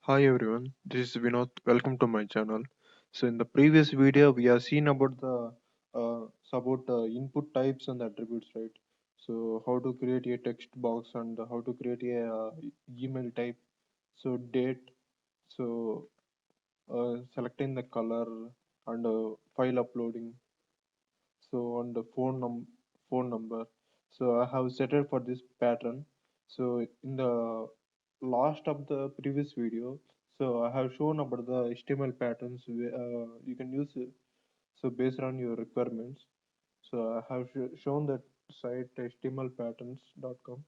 Hi everyone, this is Vinod. Welcome to my channel. So in the previous video, we have seen about the input types and attributes, right? So how to create a text box and how to create a email type. So date, so selecting the color and file uploading. So on the phone number, so I have set it for this pattern. So in the last of the previous video, so I have shown about the HTML patterns you can use it, so based on your requirements. So I have shown that site htmlpatterns.com.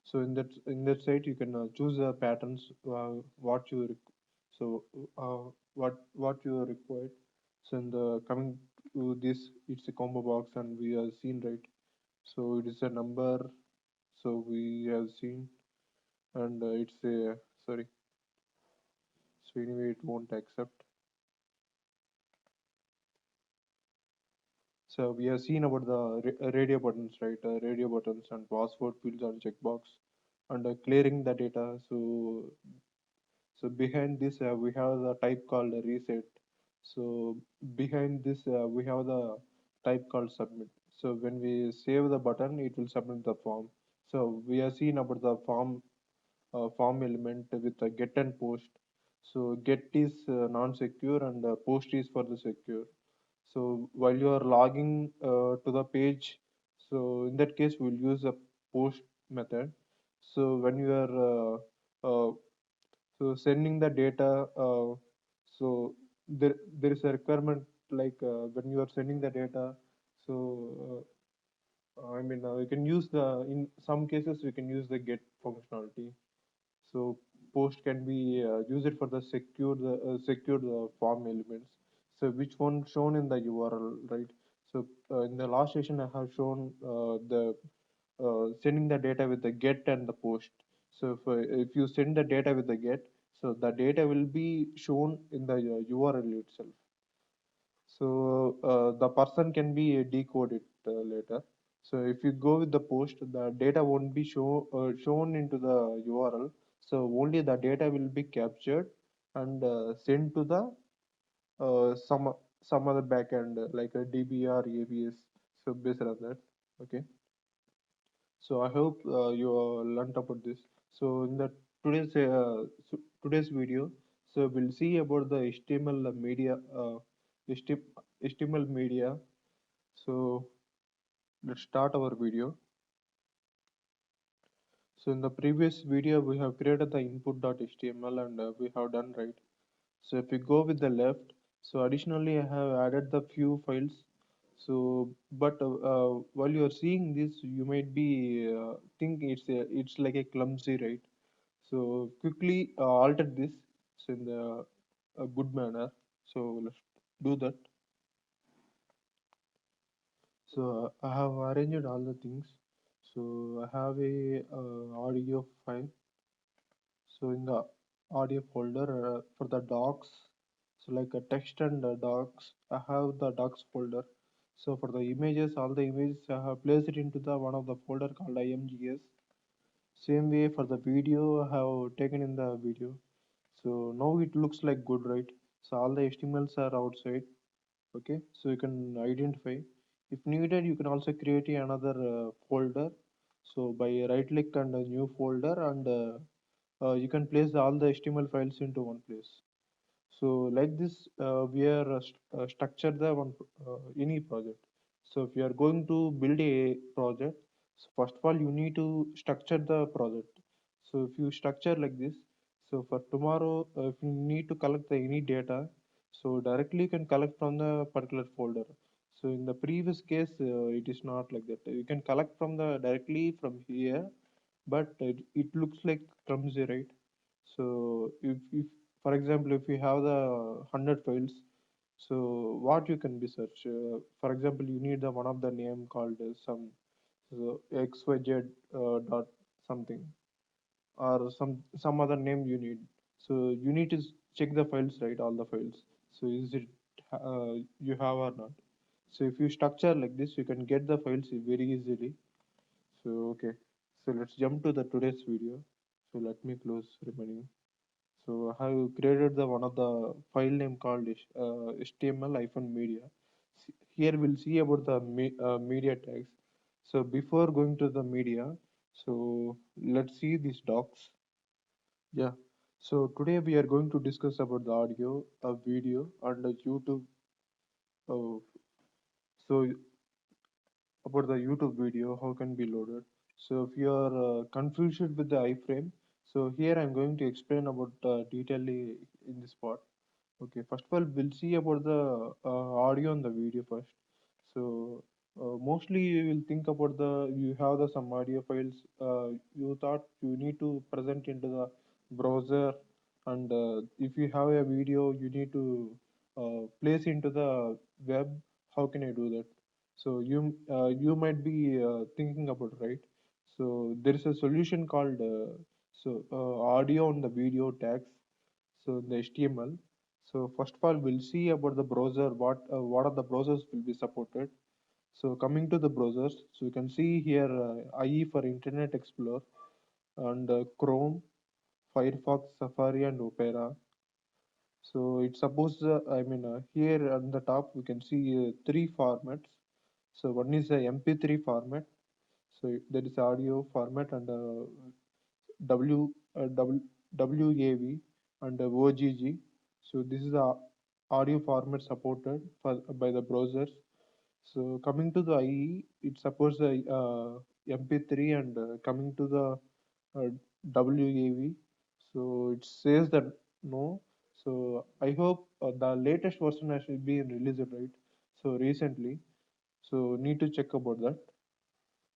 So in that site you can choose the patterns what you so what you required. So in the coming to this, it's a combo box and we have seen, right? So it is a number, so we have seen. And it's a sorry, so anyway it won't accept. So we have seen about the radio buttons, right? Radio buttons and password fields and checkbox and clearing the data. So behind this, we have the type called reset. So behind this, we have the type called submit. So when we save the button, it will submit the form. So we are seeing about the form element with the get and post. So get is non-secure and post is for the secure. So while you are logging to the page, so in that case we'll use a post method. So when you are so sending the data, so there is a requirement like when you are sending the data. So you can use the in some cases we can use the get functionality. So post can be used for the secure the form elements. So which one shown in the URL, right? So in the last session I have shown the sending the data with the get and the post. So if you send the data with the get, so the data will be shown in the URL itself. So the person can be decoded later. So if you go with the post, the data won't be shown into the URL. So only the data will be captured and sent to the some other backend like a DB or ABS. So based on that, okay. So I hope you learned about this. So in the today's video, so we'll see about the HTML media, HTML media. So let's start our video. So in the previous video, we have created the input.html and we have done, right. So if we go with the left, so additionally I have added the few files. So but while you are seeing this, you might be think it's like a clumsy, right? So quickly alter this so in the a good manner. So let's do that. So I have arranged all the things. So I have a audio file. So in the audio folder for the docs, so like a text and docs, I have the docs folder. So for the images, all the images I have placed it into the one of the folder called imgs. Same way for the video, I have taken in the video. So now it looks like good, right? So all the HTMLs are outside. Okay, so you can identify. If needed, you can also create another folder. So by right click and a new folder and you can place all the HTML files into one place. So like this, we are structure the one any project. So if you are going to build a project, so first of all you need to structure the project. So if you structure like this, so for tomorrow, if you need to collect the any data, so directly you can collect from the particular folder. So in the previous case, it is not like that. You can collect from the directly from here, but it looks like clumsy, right? So if for example, if you have the 100 files, so what you can be search? For example, you need the one of the name called some so xyz dot something or some other name you need. So you need to check the files, right? All the files. So is it you have or not? So if you structure like this, you can get the files very easily. So okay. So let's jump to the today's video. So let me close remaining. So I have created the one of the file name called HTML-media. Here we'll see about the media tags. So before going to the media, so let's see these docs. Yeah. So today we are going to discuss about the audio, video, and the YouTube. Uh, so about the YouTube video, how can be loaded. So if you are confused with the iframe, so here I'm going to explain about detailedly in this part. Okay, first of all, we'll see about the audio and the video first. So mostly you will think about you have the some audio files. You thought you need to present into the browser, and if you have a video, you need to place into the web. How can I do that? So you might be thinking about, right. So there is a solution called audio and the video tags. So in the HTML. So first of all, we'll see about the browser. What are the browsers will be supported. So coming to the browsers, so you can see here IE for Internet Explorer and Chrome, Firefox, Safari, and Opera. So it's supposed, here on the top we can see three formats. So one is the MP3 format. So there is audio format and W, WAV and OGG. So this is the audio format supported by the browsers. So coming to the IE, it supports the MP3 and coming to the WAV. So it says that no. So I hope the latest version has been released, right? So recently. So need to check about that.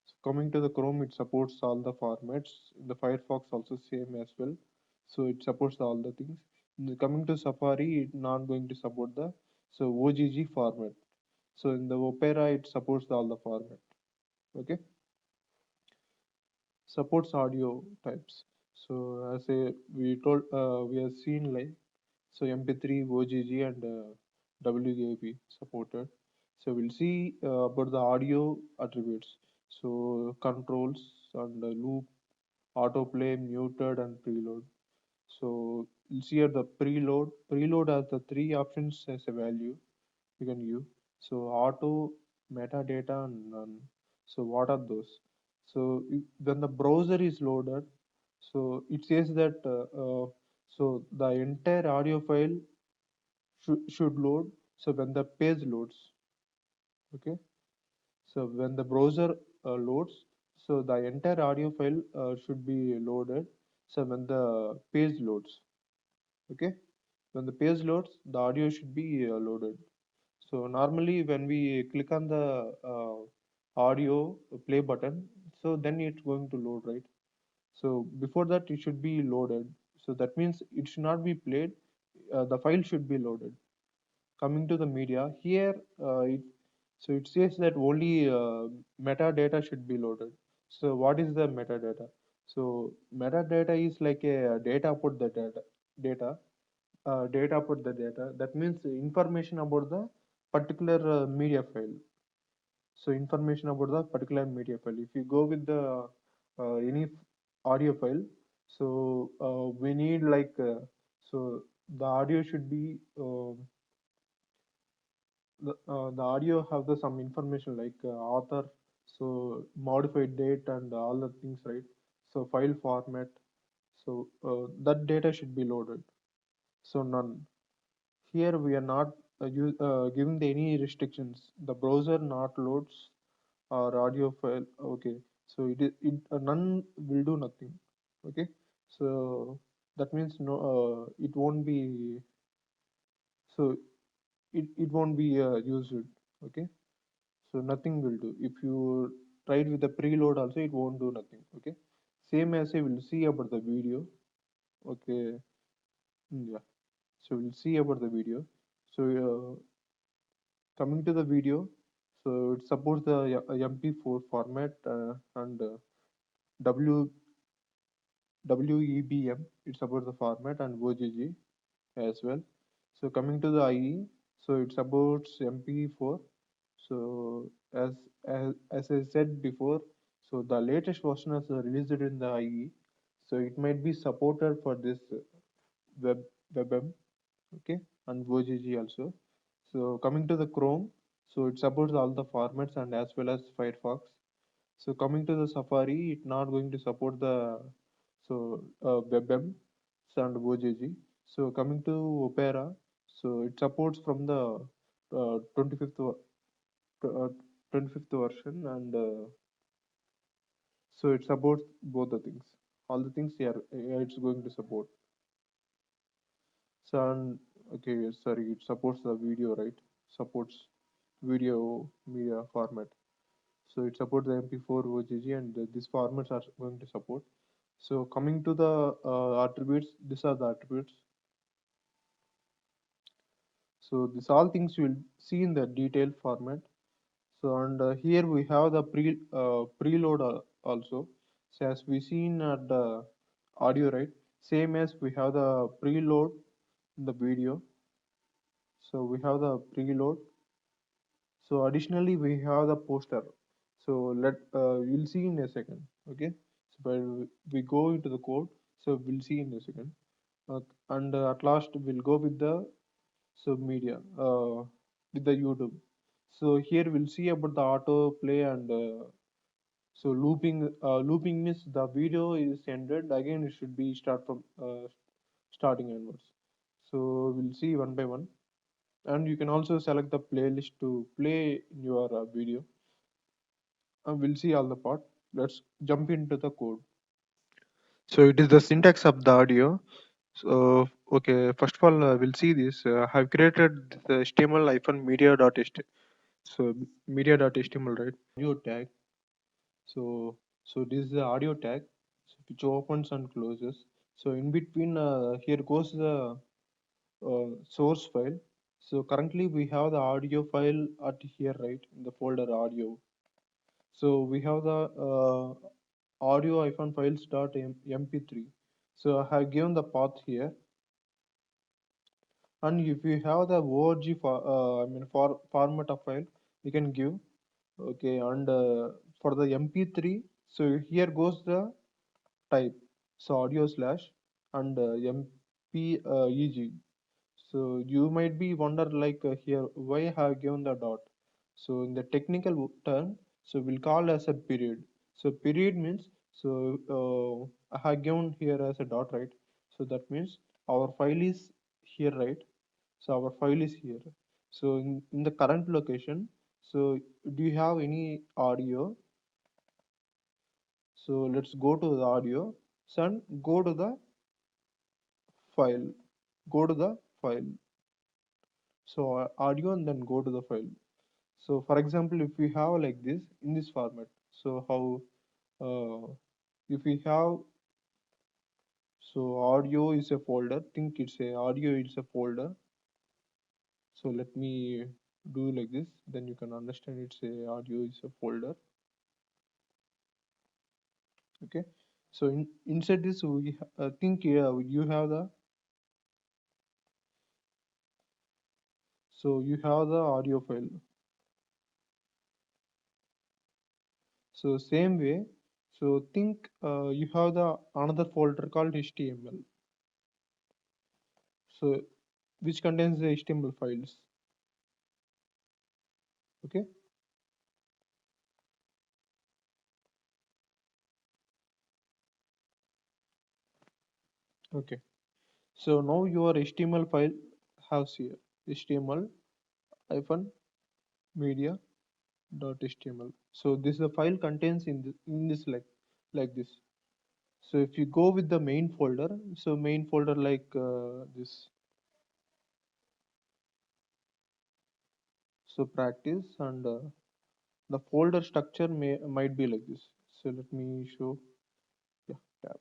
So coming to the Chrome, it supports all the formats. The Firefox also same as well. So it supports all the things. Coming to Safari, it not going to support the OGG format. So in the Opera, it supports all the format. Okay, supports audio types. So as a we told, we have seen like MP3, OGG, and WAV supported. So we'll see about the audio attributes. So controls and loop, autoplay, muted, and preload. So you'll see at the preload. Preload has the three options as a value you can use. So auto, metadata, and none. So what are those? So when the browser is loaded, so it says that so the entire audio file should load. So when the page loads, okay. So when the browser loads, so the entire audio file should be loaded. So when the page loads, okay. When the page loads, the audio should be loaded. So normally when we click on the audio play button, so then it's going to load, right? So before that it should be loaded. So that means it should not be played. The file should be loaded. Coming to the media here, it says that only metadata should be loaded. So what is the metadata? So metadata is like a data put the data data put the data. That means information about the particular media file. So information about the particular media file. If you go with the any audio file, so we need like the audio should be the audio have the some information like author, so modified date and all the things, right? So file format. So that data should be loaded. So none. Here we are not giving the any restrictions. The browser not loads or audio file. Okay, so none will do nothing. Okay, so that means no, it won't be. So it won't be used. Okay, so nothing will do. If you try it with the preload also, it won't do nothing. Okay, same as I will see about the video. Okay, yeah. So we'll see about the video. So coming to the video, so it supports the MP4 format and W WEBM. It supports the format and OGG as well. So coming to the IE, so it supports MP4. So as I said before, so the latest version is released in the IE. So it might be supported for this. web webm, okay, and OGG also. So coming to the Chrome, so it supports all the formats and as well as Firefox. So coming to the Safari, it's not going to support the WebM and OGG. So coming to Opera, so it supports from the 25th 25th version, and so it supports both the things. All the things here, it's going to support. So and, okay, sorry, it supports the video, right? Supports video media format. So it supports the MP4 OGG, and these formats are going to support. So coming to the attributes, these are the attributes. So these all things you will see in the detailed format. So and here we have the preload also. So as we seen at the audio, right? Same as we have the preload in the video. So we have the preload. So additionally we have the poster. So we'll see in a second. Okay. So when we go into the code, so we'll see in a second. And at last we'll go with the media with the YouTube. So here we'll see about the auto play and so looping means the video is ended again, it should be start from starting onwards. So we'll see one by one, and you can also select the playlist to play your video. We'll see all the part. Let's jump into the code. So it is the syntax of the audio. So okay, first of all, we'll see this. I have created the HTML-media.html. So media.html, right? Audio tag. So this is the audio tag, so which opens and closes. So in between, here goes the source file. So currently we have the audio file at here, right, in the folder audio. So we have the audio-files.mp3. So I have given the path here, and if you have the org format of file, you can give. Okay, and for the mp3, so here goes the type, so audio slash and mpeg. So you might be wonder like here why I have given the dot. So in the technical term, so we'll call as a period. So period means, so I have given here as a dot, right? So that means our file is here, right? So our file is here. So in the current location, so do you have any audio? So let's go to the audio. So go to the file. Go to the file. So audio and then go to the file. So for example, if we have like this in this format, so how if we have, so audio is a folder. Think it's a audio is a folder. So let me do like this. Then you can understand it's a audio is a folder. Okay. So inside this we think you have the, so you have the audio file. So same way, so think you have the another folder called HTML. So which contains the HTML files. Okay. Okay. So now your HTML file has here HTML hyphen media dot HTML. So this the file contains in this like this. So if you go with the main folder, so main folder like this, so practice, and the folder structure might be like this. So let me show. Yeah, tab.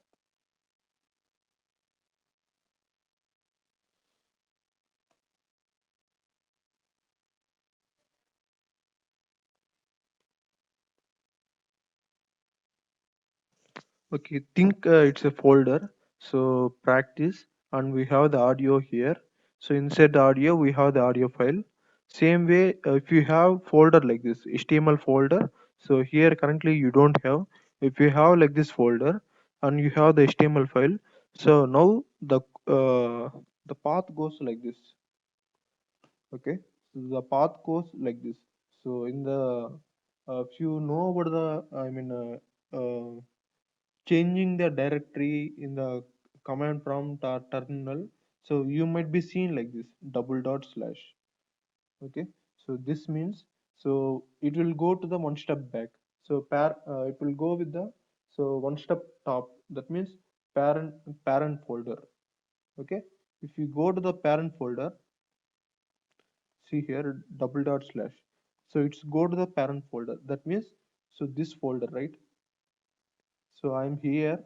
Okay, think it's a folder. So practice, and we have the audio here. So inside the audio, we have the audio file. Same way, if you have folder like this, HTML folder. So here currently you don't have. If you have like this folder and you have the HTML file, So now the path goes like this. Okay, so the path goes like this. So in the if you know about the changing the directory in the command prompt or terminal, so you might be seen like this double dot slash. Okay, so this means, so it will go to the one step back. So it will go with the, so one step top, that means parent folder. Okay, if you go to the parent folder, see here double dot slash, so it's go to the parent folder, that means, so this folder, right? So I'm here,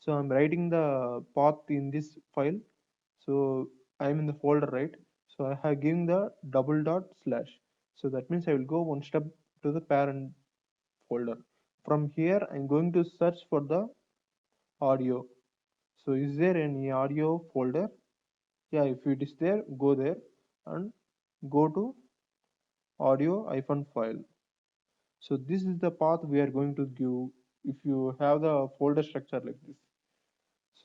so I'm writing the path in this file, so I'm in the folder, right? So I have given the double dot slash, so that means I will go one step to the parent folder. From here I'm going to search for the audio. So is there any audio folder? Yeah, if it is there, go there and go to audio hyphen file. So this is the path we are going to give if you have the folder structure like this.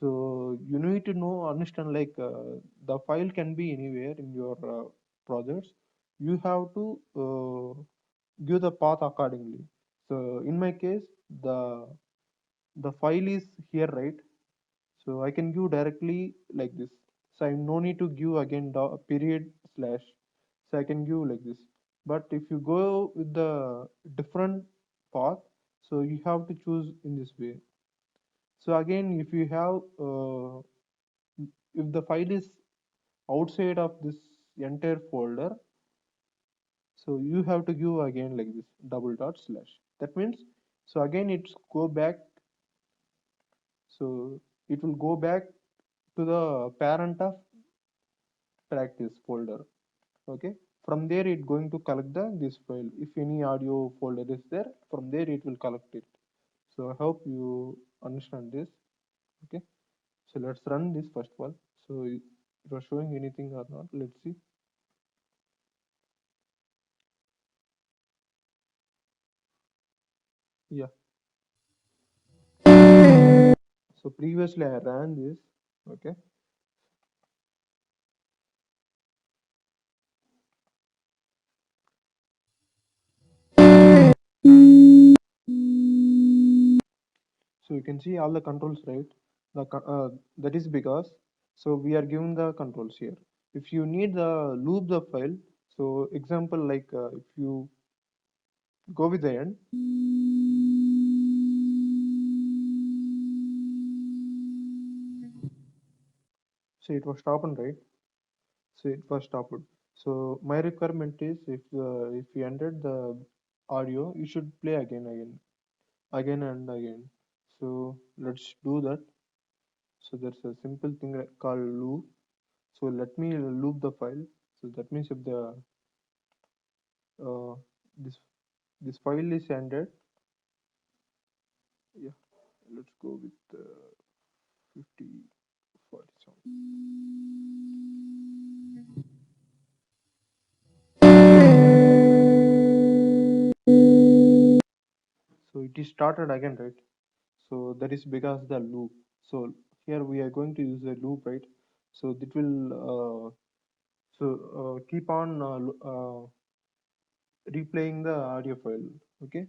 So you need to know, understand, like the file can be anywhere in your projects. You have to give the path accordingly. So in my case, the file is here, right? So I can give directly like this. So I no need to give again period slash. So I can give like this. But if you go with the different path, so you have to choose in this way. So again, if you have if the file is outside of this entire folder, so you have to give again like this double dot slash. That means, so again it's go back, so it will go back to the parent of practice folder. Okay, from there it going to collect the this file. If any audio folder is there, from there it will collect it. So I hope you understand this. Okay, so let's run this first one. So it was showing anything or not, let's see. Yeah, so previously I ran this. Okay, so you can see all the controls, right? That is because, so we are given the controls here. If you need the loop the file, so example, like if you go with the end, so it was stopped, right? So it was stopped. So my requirement is, if you ended the audio, you should play again and again. So let's do that. So there's a simple thing called loop. So let me loop the file. So that means if the uh, this this file is ended, yeah, let's go with 50 47. So it is started again, right? So that is because the loop. So here we are going to use a loop, right? So it will keep on replaying the audio file. Okay.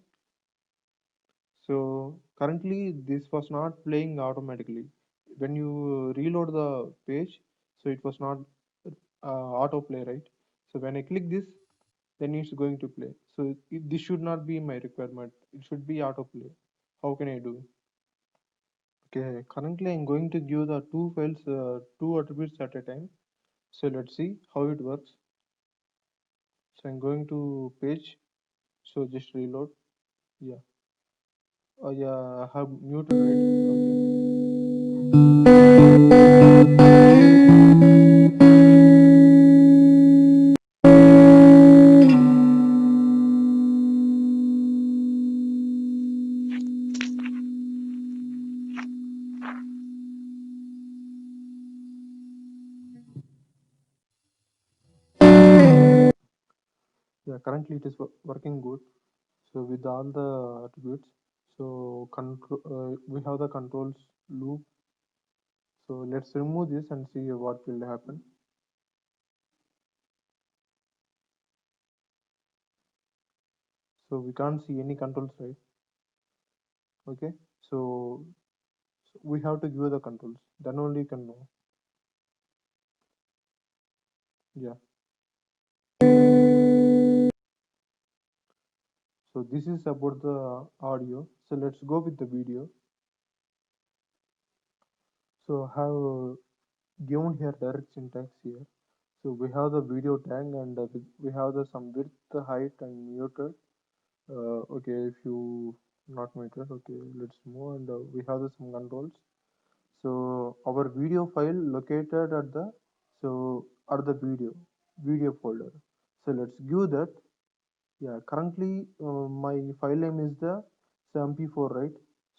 So currently this was not playing automatically. When you reload the page, so it was not autoplay, right? So when I click this, then it's going to play. So this should not be my requirement. It should be autoplay. How can I do? Okay, currently I'm going to give the two files, two attributes at a time. So let's see how it works. So I'm going to page. So just reload. Yeah. Oh yeah, I have muted, right? Yeah, currently it is working good. So with all the attributes, so control, we have the controls loop. So let's remove this and see what will happen. So we can't see any controls, right? Okay, so we have to give the controls, then only you can know. Yeah, so this is about the audio. So let's go with the video. So I have given here direct syntax here. So we have the video tag, and we have the some width, height, and muted. Okay, if you not muted, okay, let's move, and we have the some controls. So our video file located at the video folder. So let's give that. Yeah, currently my file name is the MP4, right?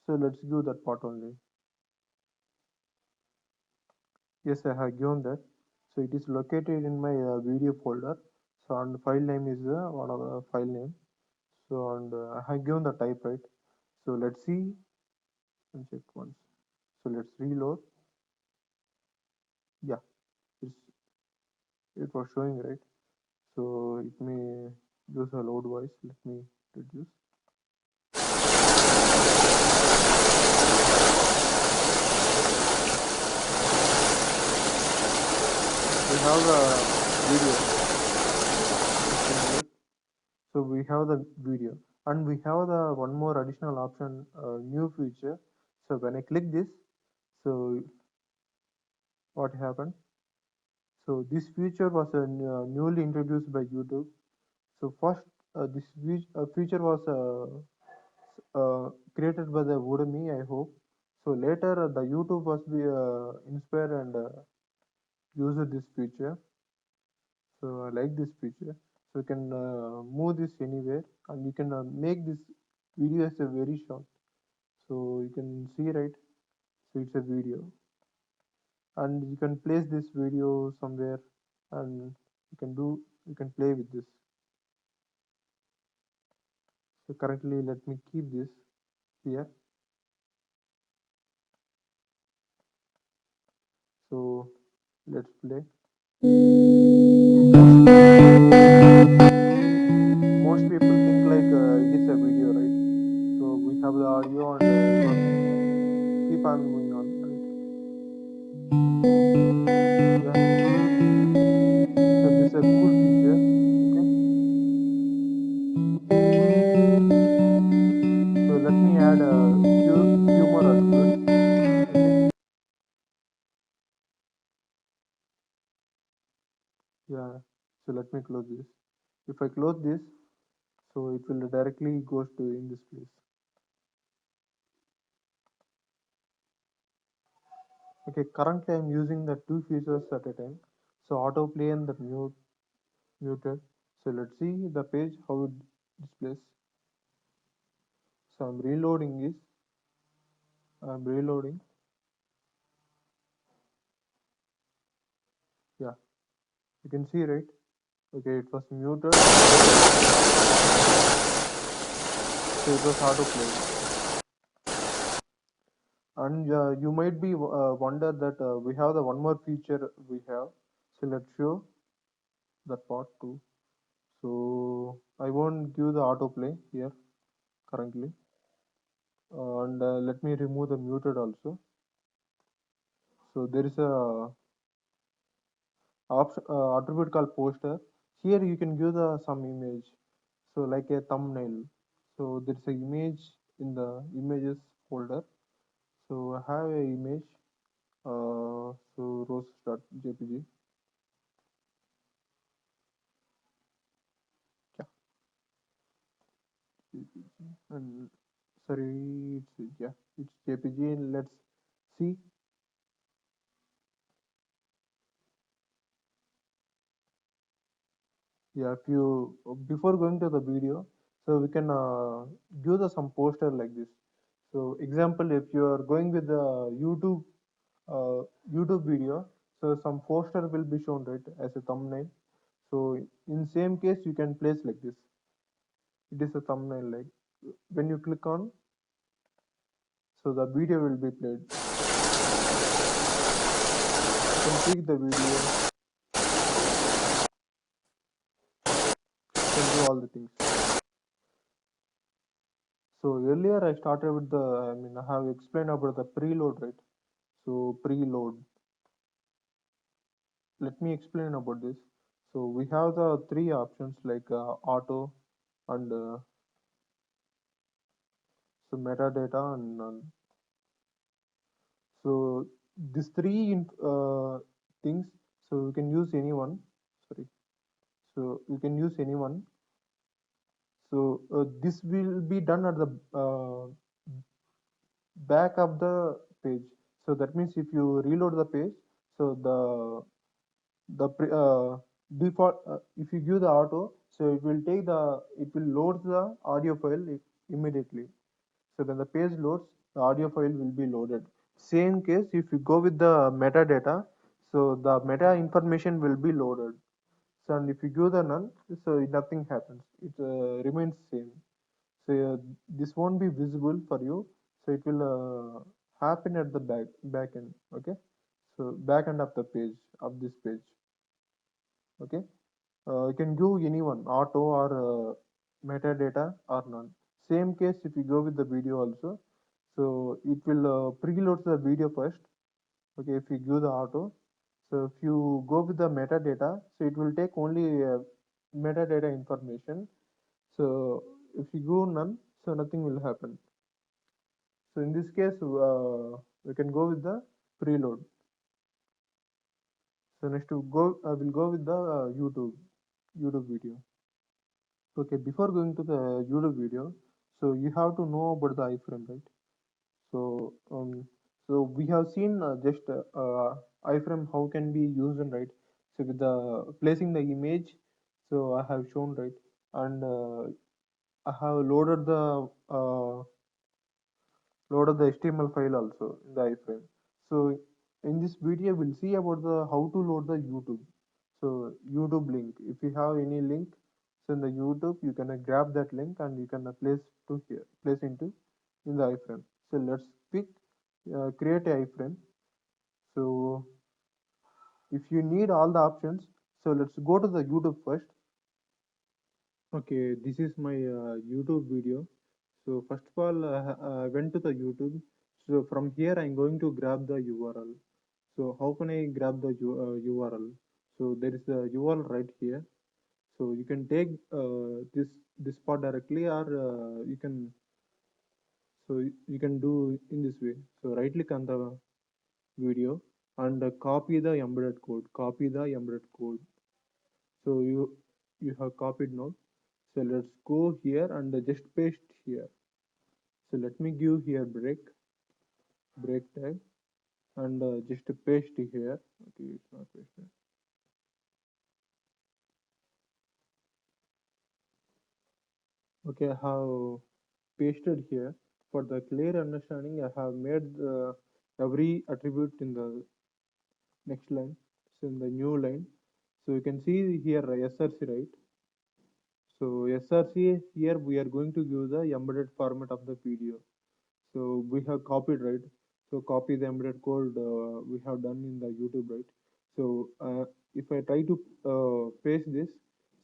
So let's give that part only. Yes, I have given that. So it is located in my video folder. So and file name is one of the file name. So and I have given the type, right. So let's see and check once. So let's reload. Yeah, it's it was showing, right. So it may use a load voice. Let me reduce. We have the video. So we have the video, and we have the one more additional option, new feature. So when I click this, so what happened? So this feature was newly introduced by YouTube. So first, this feature was created by the Udemy, I hope. So later, the YouTube was be inspired and used this feature. So I like this feature. So you can move this anywhere, and you can make this video as a very short. So you can see, right. So it's a video, and you can place this video somewhere, and you can play with this. So currently, let me keep this here. So let's play. Most people think like it is a video, right? So we have the audio, and keep on moving on, right? Yeah. So this is a cool feature. Okay. So let me add few more attributes. Okay. Yeah. So let me close this. If I close this, so it will directly goes to in this place. Okay. Currently, I'm using the two features at a time. So autoplay and the muted. So let's see the page how it displays. So I'm reloading. Yeah, you can see, right. Okay, it was muted, so it was autoplay. And you might be wonder that we have the one more feature we have. So let's show that part too. So I won't give the autoplay here currently, and let me remove the muted also. So there is a attribute called poster. Here you can give the some image, so like a thumbnail. So there is a image in the images folder. So I have a image, so rose.jpg. Yeah, jpg. And sorry, it's jpg. Let's see. Yeah, if you before going to the video, so we can give the some poster like this. So example, if you are going with the uh, YouTube video, so some poster will be shown, right, as a thumbnail. So in same case, you can place like this. It is a thumbnail, like when you click on, so the video will be played. can tweak the video, can do all the things. So earlier I started with I have explained about the preload, right? So preload. Let me explain about this. So we have the three options like auto and so metadata and none. So these things. So you can use anyone. Sorry. So you can use anyone. So this will be done at the back of the page. So that means if you reload the page, so the default if you give the auto, so it will load the audio file immediately. So when the page loads, the audio file will be loaded. Same case if you go with the metadata, so the meta information will be loaded. So and if you give the none, so nothing happens. It remains same. So this won't be visible for you. So it will happen at the back end. Okay. So back end of the page of this page. Okay. You can do anyone auto or metadata or none. Same case if you go with the video also. So it will preload the video first. Okay, if you give the auto. So if you go with the metadata, so it will take only metadata information. So if you go none, so nothing will happen. So in this case, we can go with the preload. So next to go, I will go with the YouTube video. Okay, before going to the YouTube video, so you have to know about the iframe, right? So, we have seen just iframe how can be used, right? So with the placing the image, so I have shown, right, and I have loaded the HTML file also in the iframe. So in this video, we'll see about the how to load the YouTube. So YouTube link. If you have any link, so in the YouTube, you can grab that link and you can place into in the iframe. So let's pick create a iframe. So if you need all the options, so let's go to the YouTube first. Okay, this is my YouTube video. So first of all, I went to the YouTube. So from here, I'm going to grab the URL. So how can I grab the URL? So there is the URL right here. So you can take this part directly, or you can do in this way. So right click on the video and copy the embedded code. Copy the embedded code. So you have copied now. So let's go here and just paste here. So let me give here break tag and just paste here. Okay, it's not pasted. Okay, I have pasted here. For the clear understanding, I have made every attribute in the next line. So in the new line, so you can see here SRC, right? So SRC here we are going to give the embedded format of the video. So we have copied, right? So copy the embedded code we have done in the YouTube, right? So if I try to paste this,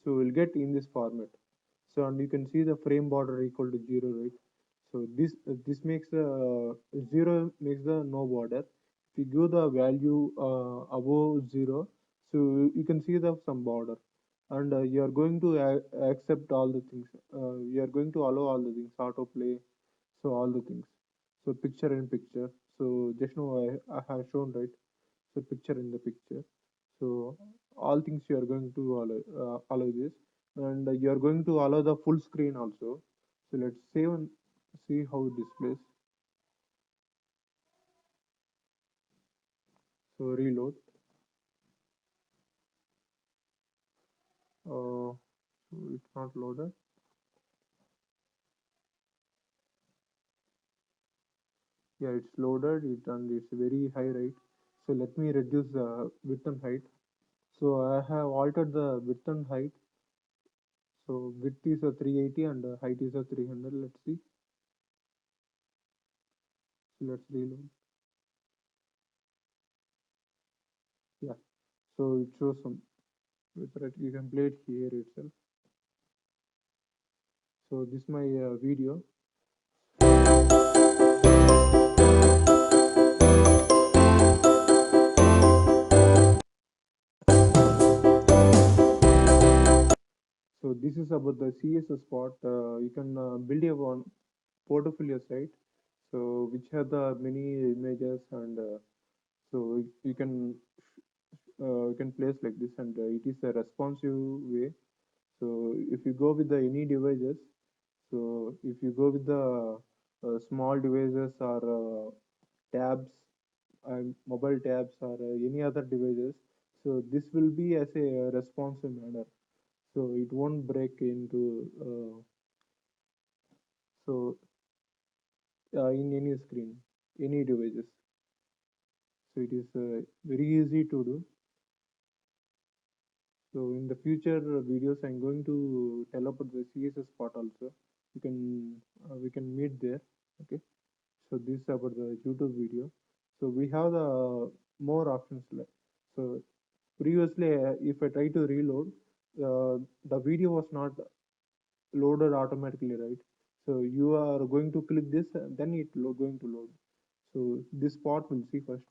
so we'll get in this format. So and you can see the frame border equal to 0, right? So this makes the 0 makes the no border. If you give the value above 0, so you can see the some border, and you are going to accept all the things. You are going to allow all the things, autoplay, so all the things. So picture in picture. So just now I have shown, right. So picture in the picture. So all things you are going to allow this, and you are going to allow the full screen also. So let's save and see how it displays. So reload. So it's not loaded. Yeah, it's loaded. And it's very high, right? So let me reduce the width and height. So I have altered the width and height. So width is a 380 and height is a 300. Let's see. So let's reload. Yeah, so it shows some with that you can play it here itself. So this is my video. So this is about the CSS part. You can build your own portfolio site. So which have the many images and so you can place like this, and it is a responsive way. So if you go with the any devices, so if you go with the small devices or tabs and mobile tabs or any other devices, so this will be as a responsive manner. So it won't break into so in any screen, any devices. So it is very easy to do. So in the future videos, I'm going to tell about the CSS part also. You can we can meet there. Okay. So this is about the YouTube video. So we have the more options like so. Previously, if I try to reload, the video was not loaded automatically, right? So you are going to click this, then going to load. So this part we'll see first.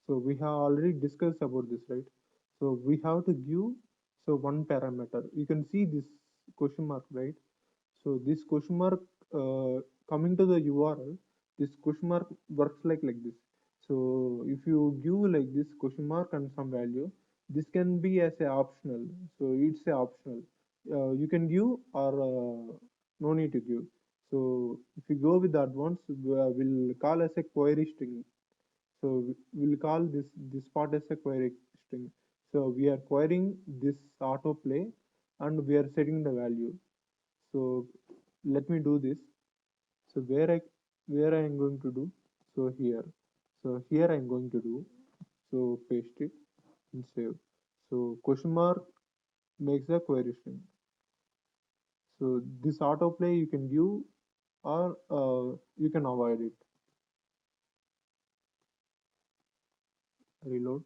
So we have already discussed about this, right? So we have to give so one parameter. You can see this question mark, right? So this question mark coming to the URL, this question mark works like this. So if you give like this question mark and some value, this can be as a optional. So it's a optional. You can give or no need to give. So if you go with the advanced, we'll call as a query string. So we'll call this part as a query string. So we are querying this autoplay and we are setting the value. So let me do this. So where I am going to do, so here. So here I am going to do, so paste it and save. So question mark makes a query string. So this autoplay you can view or you can avoid it. Reload.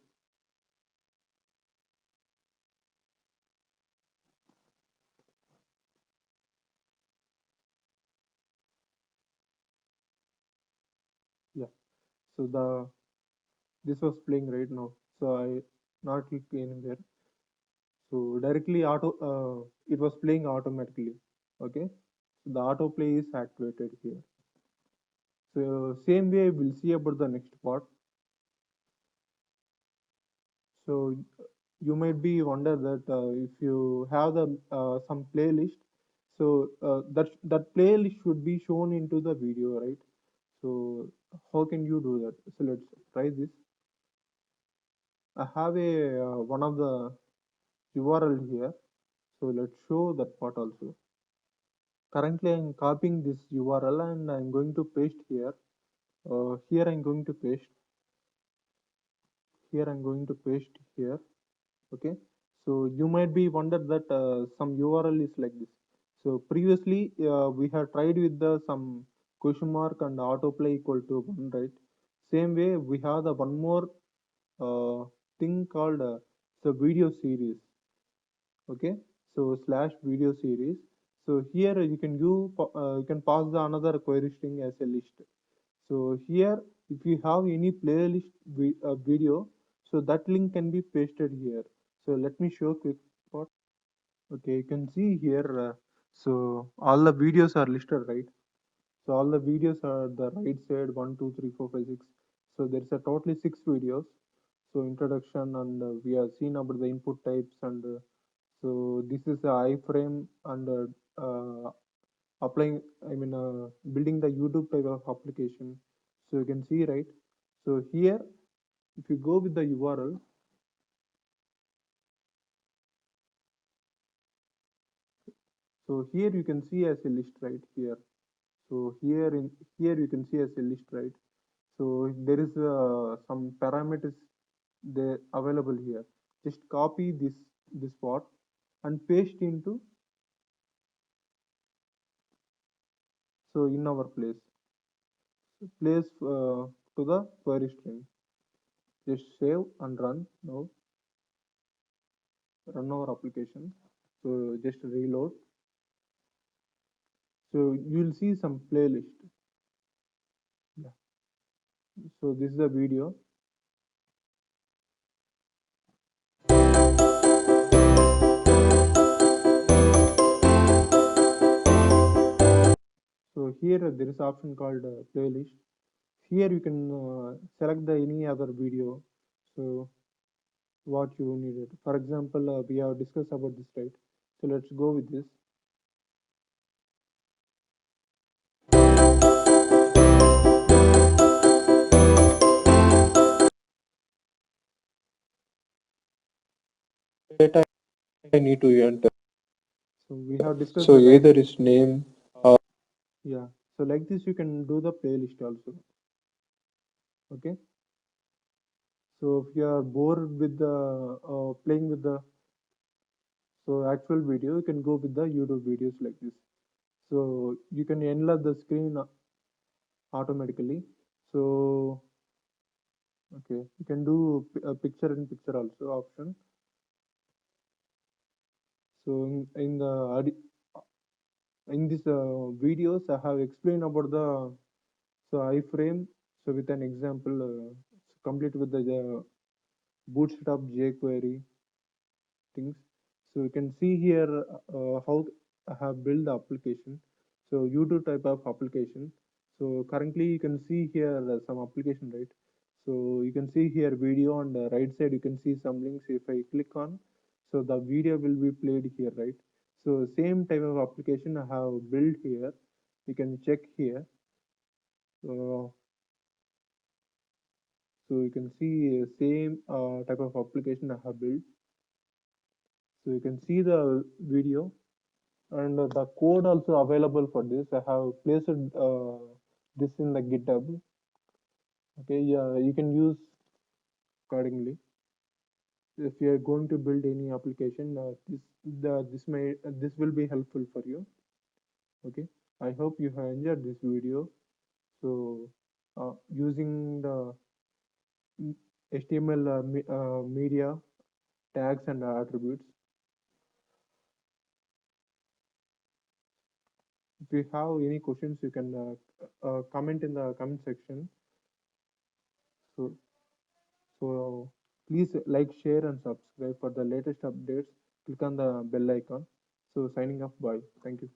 Yeah. So this was playing right now. So I not click anywhere. So directly it was playing automatically. Okay. So the autoplay is activated here. So same way we'll see about the next part. So you might be wonder that if you have the some playlist, so that playlist should be shown into the video, right? So how can you do that? So let's try this. I have a one of the URL here. So let's show that part also. Currently, I'm copying this URL and I'm going to paste here. Here I'm going to paste. Here I'm going to paste here. Okay. So you might be wondered that some URL is like this. So previously we have tried with the some question mark and autoplay equal to 1, right? Same way we have the one more thing called the video series. Okay. So slash video series. So here you can you can pass the another query string as a list. So here if you have any playlist video, so that link can be pasted here. So let me show quick part. Okay, you can see here. So all the videos are listed, right? So all the videos are the right side, one, two, three, four, five, six. So there's a totally 6 videos. So introduction and we have seen about the input types and so this is the iframe and applying. I mean building the YouTube type of application. So you can see, right? So here, if you go with the URL, so here you can see as a list right here. So here you can see as a list, right? So there is some parameters there available here. Just copy this part and paste into so in our place to the query string. Just save and run. Now run our application. So just reload. So you'll see some playlist. Yeah. So this is the video. So here there is option called playlist. Here you can select the any other video. So what you needed. For example, we have discussed about this, right? So let's go with this. Data I need to enter. So we have discussed So the right. either its name or Yeah. So like this, you can do the playlist also. Okay. So if you are bored with the playing with the actual video, you can go with the YouTube videos like this. So you can enlarge the screen automatically. So okay, you can do a picture in picture also option. So in this videos, I have explained about the iframe. So with an example, complete with the bootstrap jQuery things. So you can see here how I have built the application. So YouTube type of application. So currently you can see here some application, right? So you can see here video on the right side. You can see some links. If I click on, so the video will be played here, right? So same type of application I have built here. You can check here. Uh, so you can see same type of application I have built. So you can see the video and the code also available for this. I have placed this in the GitHub. Okay, yeah, you can use accordingly. If you are going to build any application, this will be helpful for you. Okay, I hope you have enjoyed this video. So using the HTML media tags and attributes. If you have any questions, you can comment in the comment section. So So please like, share, and subscribe for the latest updates. Click on the bell icon. So signing off. Bye. Thank you.